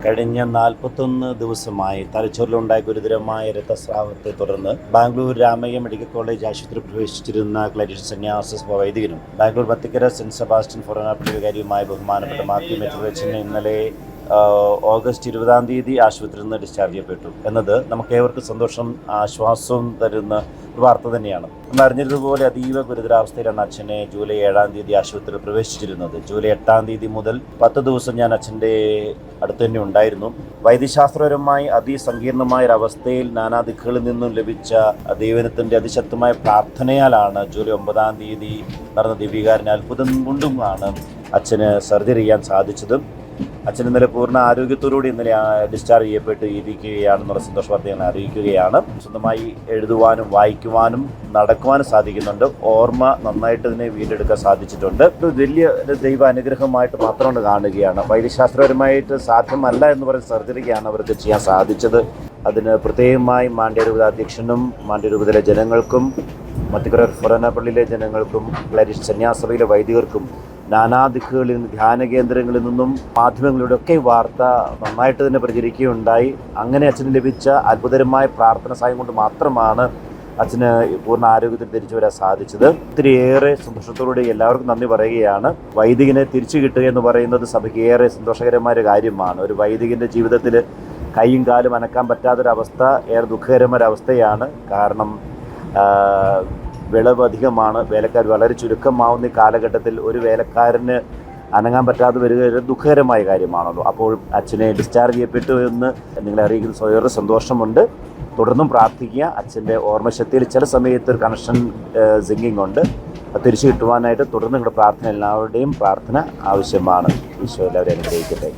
കഴിഞ്ഞ 41 ദിവസമായി തലച്ചോറിലുണ്ടായ ഗുരുതരമായ രക്തസ്രാവത്തെ തുടർന്ന് ബാംഗ്ലൂർ രാമയ്യ മെഡിക്കൽ കോളേജ് ആശുപത്രി പ്രവേശിച്ചിരുന്ന ക്ലരിഷ്യൻ സന്യാസ വൈദികനും ബാംഗ്ലൂർ വത്തിക്കര സെന്റ് സെബാസ്റ്റ്യൻ ഫൊറോനാപ്പള്ളി വികാരിയുമായ ബഹുമാനപ്പെട്ട മാത്യു മെത്രാച്ചൻ ഇന്നലെ ഓഗസ്റ്റ് 20-ാം തീയതി ആശുപത്രിയിൽ നിന്ന് ഡിസ്ചാർജ് ചെയ്യപ്പെട്ടു എന്നത് നമുക്കേവർക്കും സന്തോഷം ആശ്വാസവും തരുന്ന ഒരു വാർത്ത തന്നെയാണ്. നമ്മൾ അറിഞ്ഞതുപോലെ അതീവ ഗുരുതരാവസ്ഥയിലാണ് അച്ഛനെ ജൂലൈ 7-ാം തീയതി ആശുപത്രിയിൽ പ്രവേശിച്ചിരുന്നത്. ജൂലൈ 8-ാം തീയതി മുതൽ 10 ദിവസം ഞാൻ അച്ഛൻ്റെ അടുത്ത് തന്നെ ഉണ്ടായിരുന്നു. വൈദ്യശാസ്ത്രപരമായി അതിസങ്കീർണമായ ഒരവസ്ഥയിൽ നാനാദിക്കുകളിൽ നിന്നും ലഭിച്ച ദൈവത്തിൻ്റെ അതിശക്തമായ പ്രാർത്ഥനയാലാണ് ജൂലൈ 9-ാം തീയതി നടന്ന ദിവ്യകാരുണ്യ അത്ഭുതം കൊണ്ടുമാണ് അച്ഛന് സർജറി ചെയ്യാൻ സാധിച്ചത്. അച്ഛൻ ഇന്നലെ പൂർണ്ണ ആരോഗ്യത്തോടുകൂടി ഇന്നലെ ഡിസ്ചാർജ് ചെയ്യപ്പെട്ട് ഇരിക്കുകയാണെന്നുള്ള സന്തോഷ വാർത്ത ഞാൻ അറിയിക്കുകയാണ്. സ്വന്തമായി എഴുതുവാനും വായിക്കുവാനും നടക്കുവാനും സാധിക്കുന്നുണ്ട്. ഓർമ്മ നന്നായിട്ട് ഇതിനെ വീണ്ടെടുക്കാൻ സാധിച്ചിട്ടുണ്ട്. ഒരു വലിയ ദൈവ അനുഗ്രഹമായിട്ട് മാത്രമാണ് കാണുകയാണ്. വൈദ്യശാസ്ത്രപരമായിട്ട് സാധ്യമല്ല എന്ന് പറയുന്ന സർജറിക്കാണ് അവർക്ക് ചെയ്യാൻ സാധിച്ചത്. അതിന് പ്രത്യേകമായി മാണ്ഡ്യ അധ്യക്ഷനും മാണ്ഡ്യ ജനങ്ങൾക്കും വത്തിക്കര ഫൊറോനാപ്പള്ളിയിലെ ജനങ്ങൾക്കും ക്ലരിഷ്യൻ സന്യാസഭയിലെ വൈദികർക്കും നാനാദിക്കുകളിൽ നിന്ന് ധ്യാന കേന്ദ്രങ്ങളിൽ നിന്നും മാധ്യമങ്ങളിലൂടെ ഒക്കെ വാർത്ത നന്നായിട്ട് തന്നെ പ്രചരിക്കുകയുണ്ടായി. അങ്ങനെ അച്ഛന് ലഭിച്ച അത്ഭുതകരമായ പ്രാർത്ഥന സഹായം കൊണ്ട് മാത്രമാണ് അച്ഛന് പൂർണ്ണ ആരോഗ്യത്തിൽ തിരിച്ചു വരാൻ സാധിച്ചത്. ഒത്തിരിയേറെ സന്തോഷത്തോടെ എല്ലാവർക്കും നന്ദി പറയുകയാണ്. വൈദികനെ തിരിച്ചു കിട്ടുക എന്ന് പറയുന്നത് സഭയ്ക്ക് ഏറെ സന്തോഷകരമായ ഒരു കാര്യമാണ്. ഒരു വൈദികൻ്റെ ജീവിതത്തിൽ കൈയും കാലും അനക്കാൻ പറ്റാത്തൊരവസ്ഥ ഏറെ ദുഃഖകരമായൊരവസ്ഥയാണ്. കാരണം വിളവ് അധികമാണ്, വേലക്കാർ വളരെ ചുരുക്കമാവുന്ന ഈ കാലഘട്ടത്തിൽ ഒരു വേലക്കാരന് അനങ്ങാൻ പറ്റാതെ വരിക ഒരു ദുഃഖകരമായ കാര്യമാണല്ലോ. അപ്പോൾ അച്ഛനെ ഡിസ്ചാർജ് ചെയ്യപ്പെട്ടു എന്ന് നിങ്ങളെ അറിയിക്കുന്ന സ്വയം സന്തോഷമുണ്ട്. തുടർന്നും പ്രാർത്ഥിക്കുക. അച്ഛൻ്റെ ഓർമ്മശക്തിയിൽ ചില സമയത്ത് ഒരു കണക്ഷൻ സിങ്കിങ് ഉണ്ട്. അത് തിരിച്ചു കിട്ടുവാനായിട്ട് തുടർന്ന് നിങ്ങളുടെ പ്രാർത്ഥന എല്ലാവരുടെയും പ്രാർത്ഥന ആവശ്യമാണ്. ഈശോ എല്ലാവരെയും അനുഗ്രഹിക്കട്ടെ.